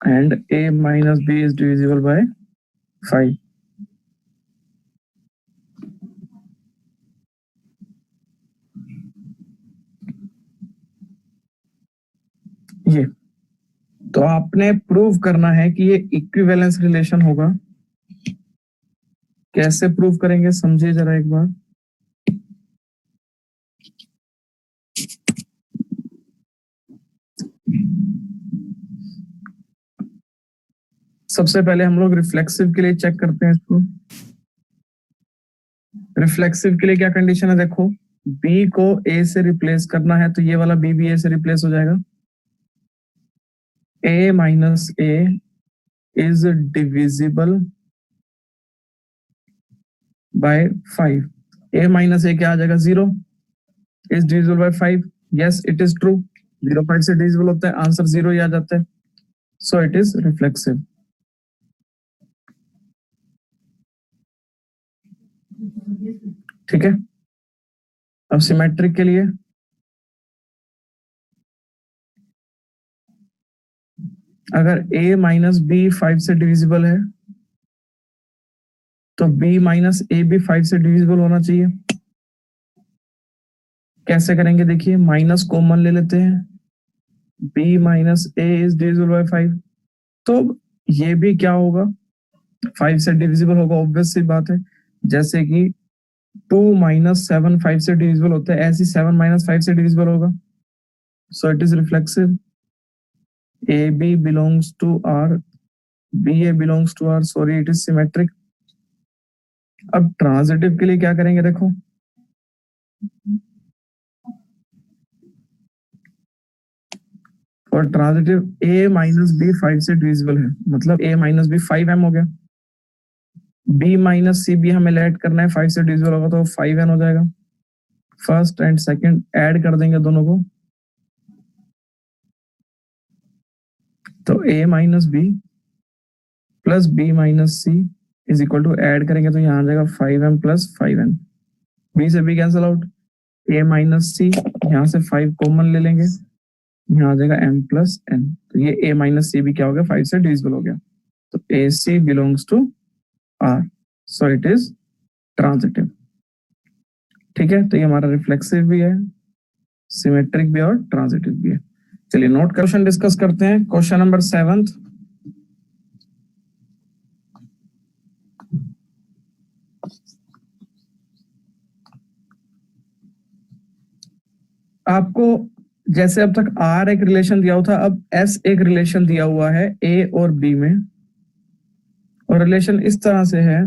and a minus b is divisible by 5. ये तो आपने प्रूव करना है कि ये इक्विवेलेंस रिलेशन होगा। कैसे प्रूव करेंगे समझिए जरा एक बार। सबसे पहले हम लोग रिफ्लेक्सिव के लिए चेक करते हैं इसको। रिफ्लेक्सिव के लिए क्या कंडीशन है देखो, b को a से रिप्लेस करना है तो ये वाला b भी a से रिप्लेस हो जाएगा। a minus a is divisible by 5। a minus a क्या आ जाएगा 0 is divisible by 5। Yes it is true, 0 5 से डिविजिबल होता है, आंसर 0 ही आ जाता है। So it is reflexive. ठीक है, अब सिमेट्रिक के लिए अगर a माइनस b 5 से डिविजिबल है तो b माइनस a भी 5 से डिविजिबल होना चाहिए। कैसे करेंगे देखिए, माइनस कॉमन ले लेते हैं, b minus a is divisible by 5। तो ये भी क्या होगा 5 से डिविजिबल होगा, ऑब्वियस सी बात है। जैसे कि 2 माइनस 7 5 से डिविजिबल होता है, ऐसे 7 माइनस 5 से डिविजिबल होगा। सो it is reflexive. AB belongs to R, BA belongs to R, sorry it is symmetric। अब ट्रांजिटिव के लिए क्या करेंगे देखो, और ट्रांजिटिव A माइनस B 5 से डिविजिबल है, मतलब A माइनस B 5m हो गया। B माइनस C भी हमें ऐड करना है, 5 से डिविजिबल होगा तो 5n हो जाएगा। फर्स्ट एंड सेकंड ऐड कर देंगे दोनों को, तो A minus B plus B minus C is equal to, add करेंगे तो यहाँ आ जाएगा 5m प्लस 5n। B से B cancel out, A minus C, यहाँ से 5 कॉमन ले लेंगे, यहाँ आ जाएगा m प्लस n। तो ये A माइनस C भी क्या हो गया 5 से डिविजिबल हो गया। तो AC belongs to R, so it is transitive. ठीक है, तो ये हमारा रिफ्लेक्सिव भी है, सिमेट्रिक भी और ट्रांजिटिव भी है। चलिए नोट क्वेश्चन डिस्कस करते हैं। क्वेश्चन नंबर 7, आपको जैसे अब तक R एक रिलेशन दिया हुआ था, अब S एक रिलेशन दिया हुआ है A और B में, और रिलेशन इस तरह से है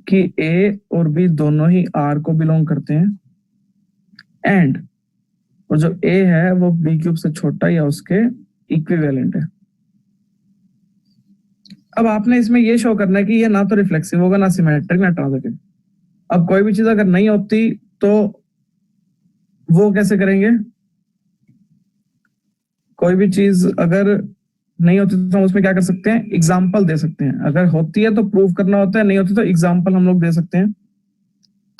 कि A और B दोनों ही R को बिलोंग करते हैं, एंड और जो A है वो B क्यूब से छोटा या उसके इक्विवेलेंट है। अब आपने इसमें ये शो करना है कि ये ना तो रिफ्लेक्सिव होगा, ना सिमेट्रिक, ना ट्रांजिटिव। अब कोई भी चीज अगर नहीं होती तो वो कैसे करेंगे, कोई भी चीज अगर नहीं होती तो हम उसमें क्या कर सकते हैं, एग्जाम्पल दे सकते हैं। अगर होती है तो प्रूव करना होता है, नहीं होती तो एग्जाम्पल हम लोग दे सकते हैं।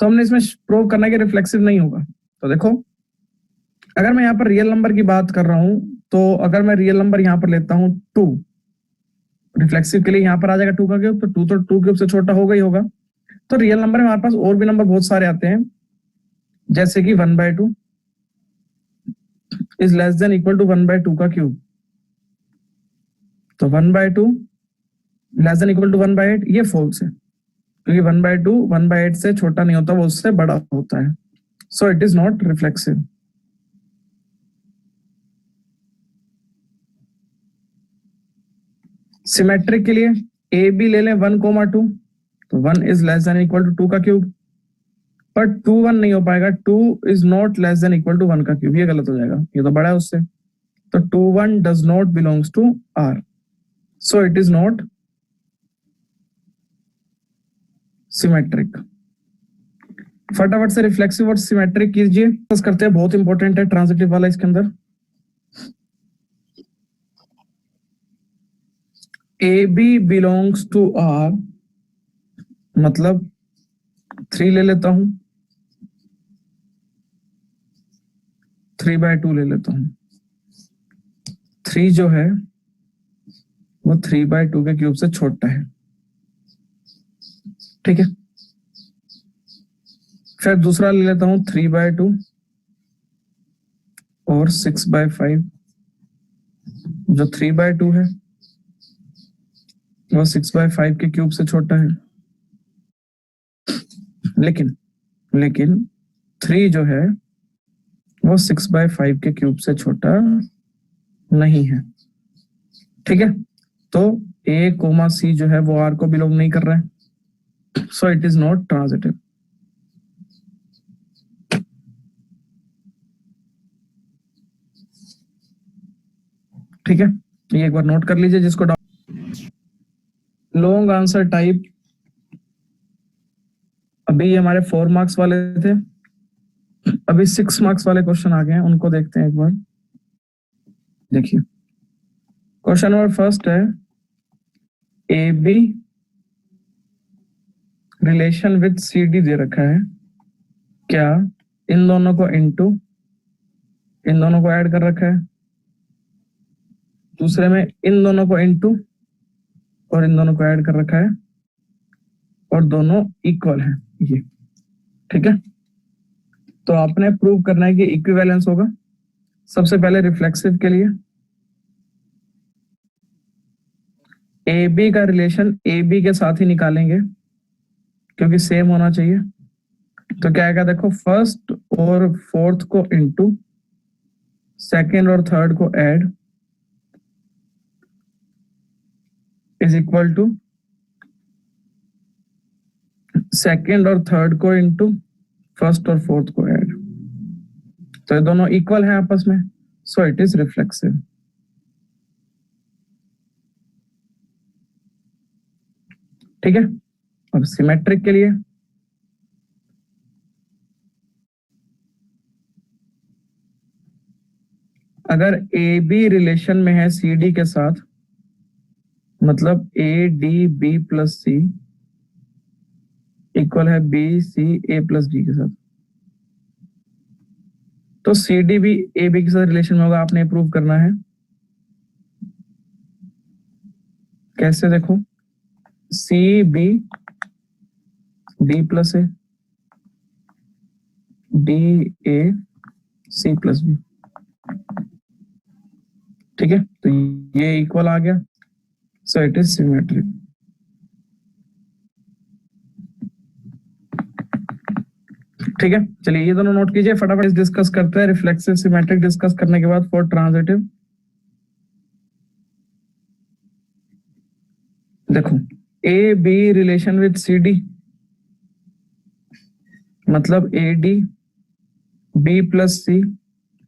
तो हमने इसमें प्रूव करना है कि रिफ्लेक्सिव नहीं होगा। तो देखो, अगर मैं यहाँ पर रियल नंबर की बात कर रहा हूं, तो अगर मैं रियल नंबर यहाँ पर लेता हूं 2, रिफ्लेक्सिव के लिए यहाँ पर आ जाएगा 2 का क्यूब, तो 2 तो 2 क्यूब से छोटा होगा ही होगा। तो रियल नंबर में हमारे पास और भी नंबर बहुत सारे आते हैं, जैसे कि 1/2 is less than equal to 1/2 का क्यूब। तो 1/2 लेस देन इक्वल टू 1/8, ये फॉल्स है, क्योंकि 1/2 1/8 से छोटा नहीं होता, वो उससे बड़ा होता है। So it is not reflexive. Symmetric के लिए ए बी ले लें 1,2, तो 1 is less than equal to 2 का क्यूब, पर 2 1 नहीं हो पाएगा, 2 is not less than equal to 1 का क्यूब, ये गलत हो जाएगा, ये तो बड़ा है उससे। तो 2 1 does not belongs to R, so it is not symmetric. फटाफट से रिफ्लेक्सिव और सिमेट्रिक कीजिए, करते हैं, बहुत इंपॉर्टेंट है ट्रांजिटिव वाला इसके अंदर। A B belongs to R, मतलब 3 ले लेता हूं, 3/2 ले लेता हूं। 3 जो है वो 3/2 के क्यूब से छोटा है। ठीक है, फिर दूसरा ले लेता हूं 3/2 और 6/5। जो 3/2 है वो 6/5 के क्यूब से छोटा है, लेकिन 3 जो है वो 6/5 के क्यूब से छोटा नहीं है। ठीक है, तो A, C जो है वो R को बिलोंग नहीं कर रहा है, so it is not transitive. ठीक है, ये एक बार नोट कर लीजिए जिसको लॉन्ग आंसर टाइप। अभी ये हमारे 4 मार्क्स वाले थे, अभी 6 मार्क्स वाले क्वेश्चन आ गए हैं, उनको देखते हैं एक बार। देखिए, क्वेश्चन नंबर फर्स्ट है A B relation with C D दे रखा है, क्या इन दोनों को इन दोनों को ऐड कर रखा है, दूसरे में इन दोनों को इनटू और इन दोनों को ऐड कर रखा है, और दोनों इक्वल है ये। ठीक है, तो आपने प्रूव करना है कि इक्विवेलेंस होगा। सबसे पहले रिफ्लेक्सिव के लिए ए बी का रिलेशन ए बी के साथ ही निकालेंगे क्योंकि सेम होना चाहिए। तो क्या आएगा, देखो, फर्स्ट और फोर्थ को इनटू, सेकेंड और थर्ड को add, is equal to second और थर्ड को इनटू फर्स्ट और फोर्थ को ऐड। तो ये दोनों इक्वल हैं आपस में, सो इट इज रिफ्लेक्सिव। ठीक है, अब सिमेट्रिक के लिए अगर ए बी रिलेशन में है सी डी के साथ, मतलब A D B plus C इक्वल है B C A plus D के साथ, तो सी डी भी ए बी के साथ रिलेशन में होगा। आपने प्रूव करना है। कैसे, देखो, C B D plus A, D A C plus B. ठीक है, तो ये इक्वल आ गया, सो इट इज सिमेट्रिक। ठीक है, चलिए ये दोनों नोट कीजिए, फटाफट डिस्कस करते हैं। रिफ्लेक्सिव सिमेट्रिक डिस्कस करने के बाद फॉर ट्रांजिटिव, देखो, A B relation with C D, मतलब A D B plus C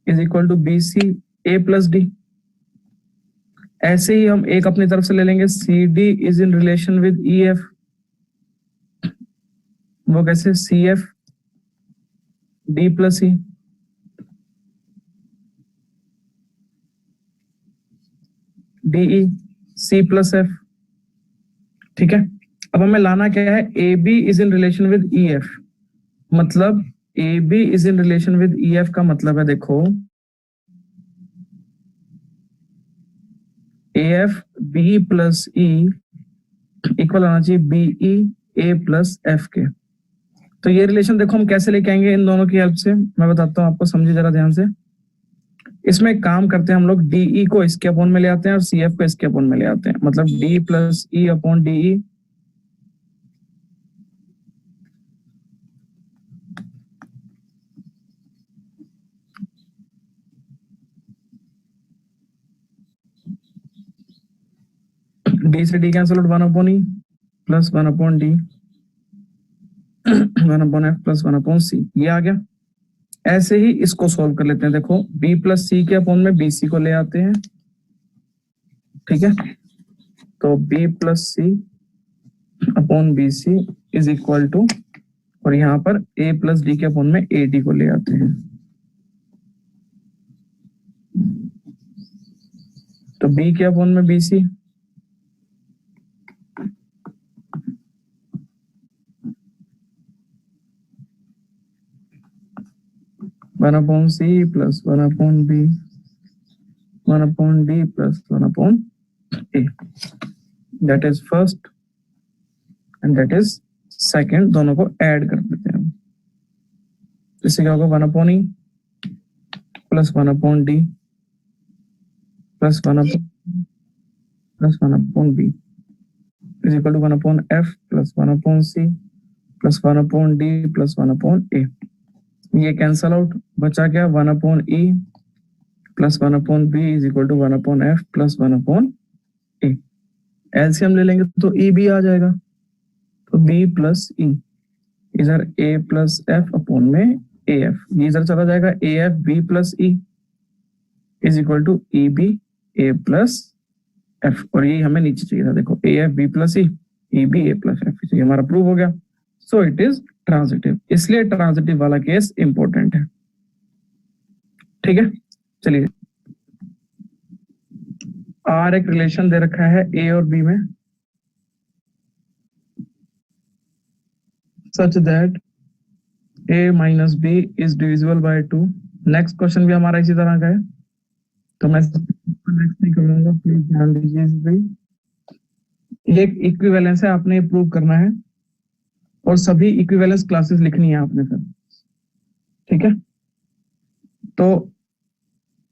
is equal to B C A plus D. ऐसे ही हम एक अपनी तरफ से ले लेंगे, C D is in relation with E F. वो कैसे, C F D plus C, D E C plus F. ठीक है, अब हमें लाना क्या है, A B is in relation with E F, मतलब A B is in relation with E F का मतलब है, देखो, A F B plus E इक्वल आना चाहिए B E A plus F के। तो ये रिलेशन देखो हम कैसे लेके आएंगे इन दोनों की हेल्प से, मैं बताता हूं आपको, समझिए जरा ध्यान से। इसमें एक काम करते हैं हम लोग, डीई को इसके अपॉन में ले आते हैं और सी एफ को इसके अपॉन में ले आते हैं, मतलब D plus E upon D E D से D cancel out, 1 upon E plus 1 upon D 1 upon F plus 1 upon C, ये आ गया। ऐसे ही इसको सॉल्व कर लेते हैं, देखो, बी प्लस सी के अपॉन में बी सी को ले आते हैं। ठीक है, तो B plus C upon B C is equal to, और यहां पर ए प्लस डी के अपॉन में ए डी को ले आते हैं, तो बी के अपॉन में B C, one upon C plus 1 upon B 1 upon D plus 1 upon A, that is first and that is second, दोनों को ऐड कर देते हैं। इससे क्या होगा 1/e plus 1/d plus 1/b is equal to 1/f plus 1/c plus 1/d plus 1/a। ये cancel out, बचा क्या 1/e plus 1/b is equal to 1/f plus 1/a। LCM ले लेंगे तो e भी आ जाएगा, तो b प्लस e इधर a प्लस f अपॉन में af, ये इधर चला जाएगा af b plus e is equal to e b a plus f, और ये हमें नीचे चाहिए था, देखो af b plus e b a plus f, ये हमारा प्रूव हो गया। सो इट इज ट्रांजिटिव, इसलिए ट्रांजिटिव वाला केस इंपॉर्टेंट है। ठीक है, चलिए R एक रिलेशन दे रखा है A और B में, such that A minus B is divisible by 2। Next question भी हमारा इसी तरह का है, तो मैं नेक्स्ट नहीं करूंगा, प्लीज ध्यान दीजिए इस पे। ये एक इक्विवेलेंस है, आपने प्रूव करना है और सभी इक्विवेलेंस क्लासेस लिखनी है आपने सर। ठीक है, तो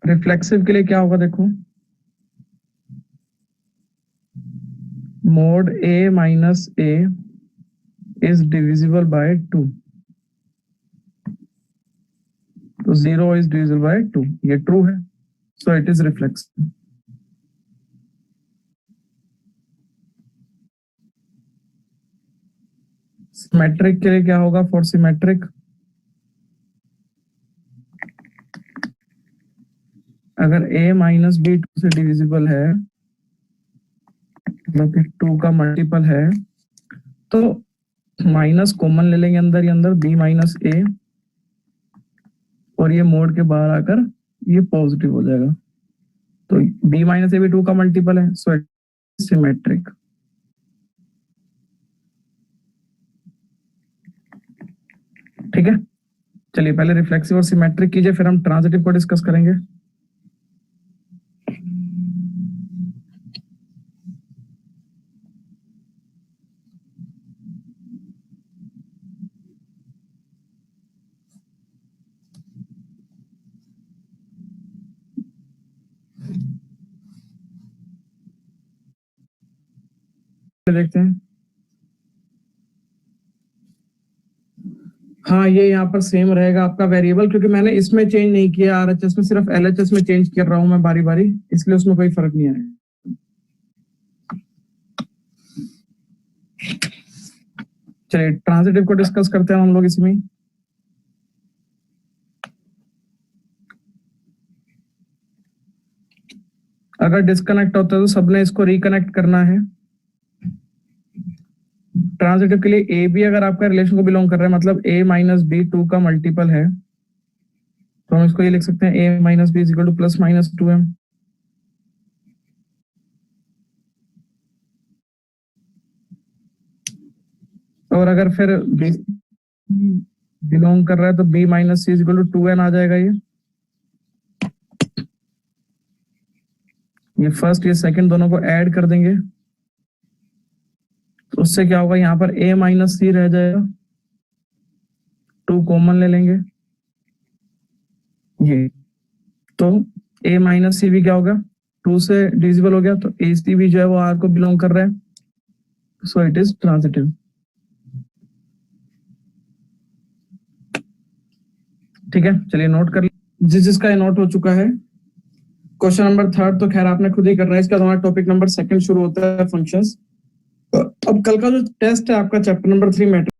रिफ्लेक्सिव के लिए क्या होगा, देखो mode A minus A is divisible by 2, तो 0 इज डिविजिबल बाय 2, ये ट्रू है, so it is reflexive. Symmetric के लिए क्या होगा, फॉर सिमेट्रिक अगर A माइनस B 2 से डिविजिबल है, मतलब कि 2 का मल्टीपल है, तो माइनस कॉमन ले लेंगे अंदर ही अंदर, B माइनस A, और ये मोड के बाहर आकर ये पॉजिटिव हो जाएगा, तो B माइनस A भी 2 का मल्टीपल है, सो इट इज सिमेट्रिक। ठीक है, चलिए पहले रिफ्लेक्सिव और सिमेट्रिक कीजिए, फिर हम ट्रांजिटिव को डिस्कस करेंगे। देखते हैं, हाँ ये यहाँ पर सेम रहेगा आपका वेरिएबल, क्योंकि मैंने इसमें चेंज नहीं किया RHS में, सिर्फ LHS में चेंज कर रहा हूं मैं बारी बारी, इसलिए उसमें कोई फर्क नहीं आएगा। चलिए ट्रांजिटिव को डिस्कस करते हैं हम लोग इसमें। अगर डिस्कनेक्ट होता है तो सबने इसको रिकनेक्ट करना है। ट्रांजिटिव के लिए ए बी अगर आपका रिलेशन को बिलोंग कर रहा है, मतलब A माइनस बी 2 का मल्टीपल है, तो हम इसको ये लिख सकते हैं A minus B is equal to plus minus 2m। और अगर फिर बिलोंग कर रहा है तो B minus C is equal to 2n आ जाएगा। ये फर्स्ट ये सेकंड दोनों को ऐड कर देंगे, तो उससे क्या होगा, यहाँ पर A माइनस सी रह जाएगा, 2 कॉमन ले लेंगे ये, तो A माइनस सी भी क्या होगा, 2 से डिविजिबल हो गया, तो AC भी जो है वो R को बिलोंग कर रहा है, सो इट इज ट्रांजिटिव। ठीक है, चलिए नोट कर जिसका ये नोट हो चुका है। क्वेश्चन नंबर 3 तो खैर आपने खुद ही करना है, इसका हमारा टॉपिक नंबर 2 शुरू होता है फंक्शंस। अब कल का जो टेस्ट है आपका चैप्टर नंबर 3 मैट्रिक्स